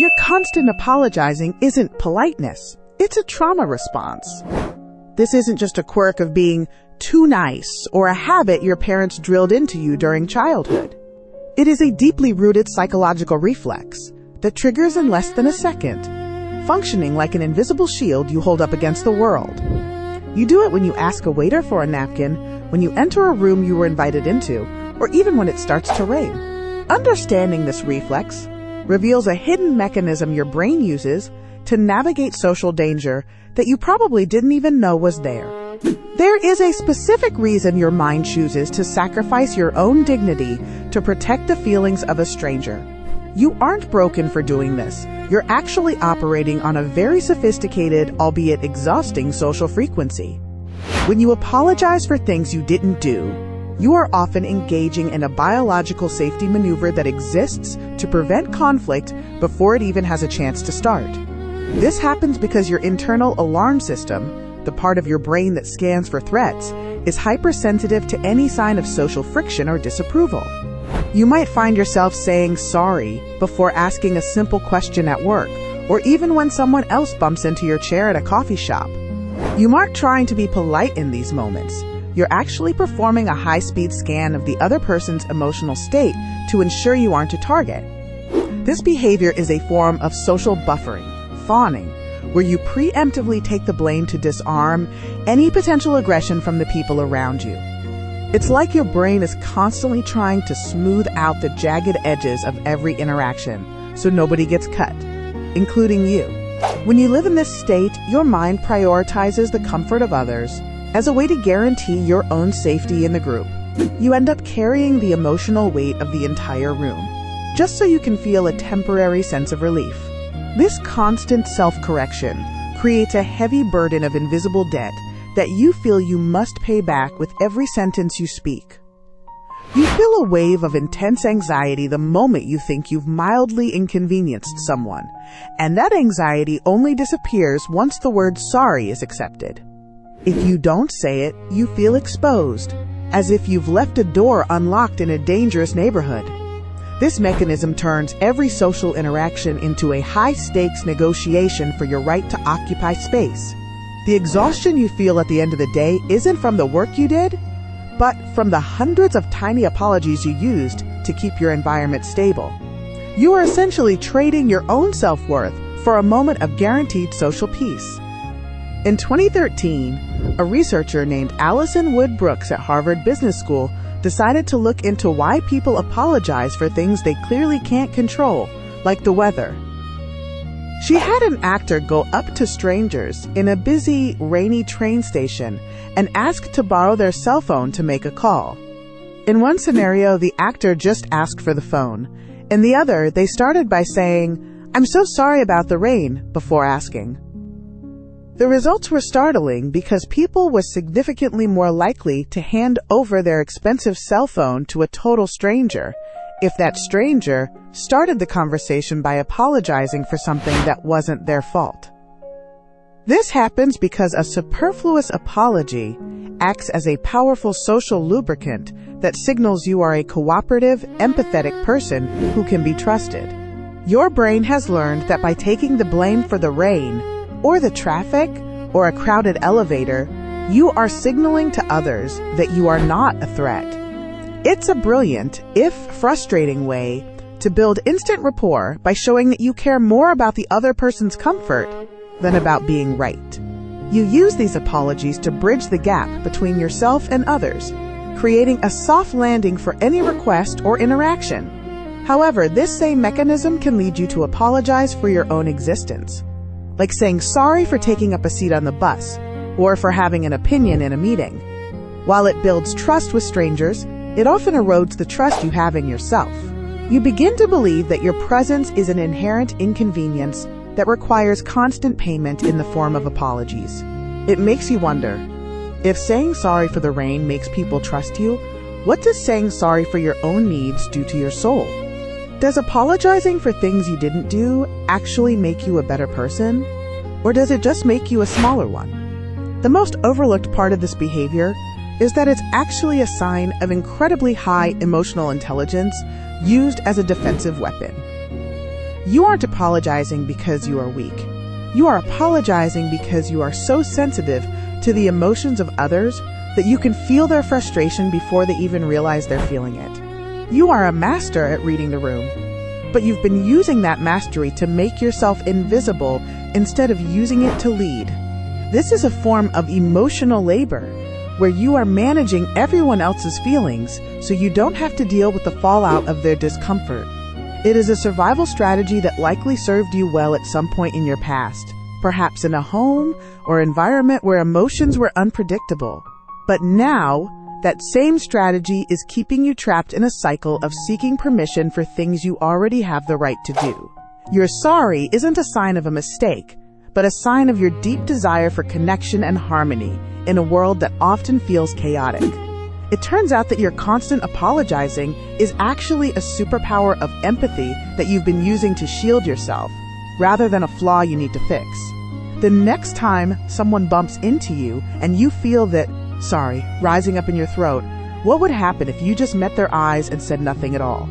Your constant apologizing isn't politeness. It's a trauma response. This isn't just a quirk of being too nice or a habit your parents drilled into you during childhood. It is a deeply rooted psychological reflex that triggers in less than a second, functioning like an invisible shield you hold up against the world. You do it when you ask a waiter for a napkin, when you enter a room you were invited into, or even when it starts to rain. Understanding this reflex reveals a hidden mechanism your brain uses to navigate social danger that you probably didn't even know was there. There is a specific reason your mind chooses to sacrifice your own dignity to protect the feelings of a stranger. You aren't broken for doing this. You're actually operating on a very sophisticated, albeit exhausting, social frequency. When you apologize for things you didn't do, you are often engaging in a biological safety maneuver that exists to prevent conflict before it even has a chance to start. This happens because your internal alarm system, the part of your brain that scans for threats, is hypersensitive to any sign of social friction or disapproval. You might find yourself saying sorry before asking a simple question at work, or even when someone else bumps into your chair at a coffee shop. You aren't trying to be polite in these moments. You're actually performing a high-speed scan of the other person's emotional state to ensure you aren't a target. This behavior is a form of social buffering, fawning, where you preemptively take the blame to disarm any potential aggression from the people around you. It's like your brain is constantly trying to smooth out the jagged edges of every interaction so nobody gets cut, including you. When you live in this state, your mind prioritizes the comfort of others as a way to guarantee your own safety in the group. You end up carrying the emotional weight of the entire room, just so you can feel a temporary sense of relief. This constant self-correction creates a heavy burden of invisible debt that you feel you must pay back with every sentence you speak. You feel a wave of intense anxiety the moment you think you've mildly inconvenienced someone, and that anxiety only disappears once the word sorry is accepted. If you don't say it, you feel exposed, as if you've left a door unlocked in a dangerous neighborhood. This mechanism turns every social interaction into a high-stakes negotiation for your right to occupy space. The exhaustion you feel at the end of the day isn't from the work you did, but from the hundreds of tiny apologies you used to keep your environment stable. You are essentially trading your own self-worth for a moment of guaranteed social peace. In 2013, a researcher named Allison Wood Brooks at Harvard Business School decided to look into why people apologize for things they clearly can't control, like the weather. She had an actor go up to strangers in a busy, rainy train station and ask to borrow their cell phone to make a call. In one scenario, the actor just asked for the phone. In the other, they started by saying, "I'm so sorry about the rain," before asking. The results were startling because people were significantly more likely to hand over their expensive cell phone to a total stranger if that stranger started the conversation by apologizing for something that wasn't their fault. This happens because a superfluous apology acts as a powerful social lubricant that signals you are a cooperative, empathetic person who can be trusted. Your brain has learned that by taking the blame for the rain, or the traffic, or a crowded elevator, you are signaling to others that you are not a threat. It's a brilliant, if frustrating way to build instant rapport by showing that you care more about the other person's comfort than about being right. You use these apologies to bridge the gap between yourself and others, creating a soft landing for any request or interaction. However, this same mechanism can lead you to apologize for your own existence, like saying sorry for taking up a seat on the bus or for having an opinion in a meeting. While it builds trust with strangers, it often erodes the trust you have in yourself. You begin to believe that your presence is an inherent inconvenience that requires constant payment in the form of apologies. It makes you wonder, if saying sorry for the rain makes people trust you, what does saying sorry for your own needs do to your soul? Does apologizing for things you didn't do actually make you a better person? Or does it just make you a smaller one? The most overlooked part of this behavior is that it's actually a sign of incredibly high emotional intelligence used as a defensive weapon. You aren't apologizing because you are weak. You are apologizing because you are so sensitive to the emotions of others that you can feel their frustration before they even realize they're feeling it. You are a master at reading the room, but you've been using that mastery to make yourself invisible instead of using it to lead. This is a form of emotional labor, where you are managing everyone else's feelings so you don't have to deal with the fallout of their discomfort. It is a survival strategy that likely served you well at some point in your past, perhaps in a home or environment where emotions were unpredictable. But now, that same strategy is keeping you trapped in a cycle of seeking permission for things you already have the right to do. Your sorry isn't a sign of a mistake, but a sign of your deep desire for connection and harmony in a world that often feels chaotic. It turns out that your constant apologizing is actually a superpower of empathy that you've been using to shield yourself, rather than a flaw you need to fix. The next time someone bumps into you and you feel that sorry rising up in your throat, what would happen if you just met their eyes and said nothing at all?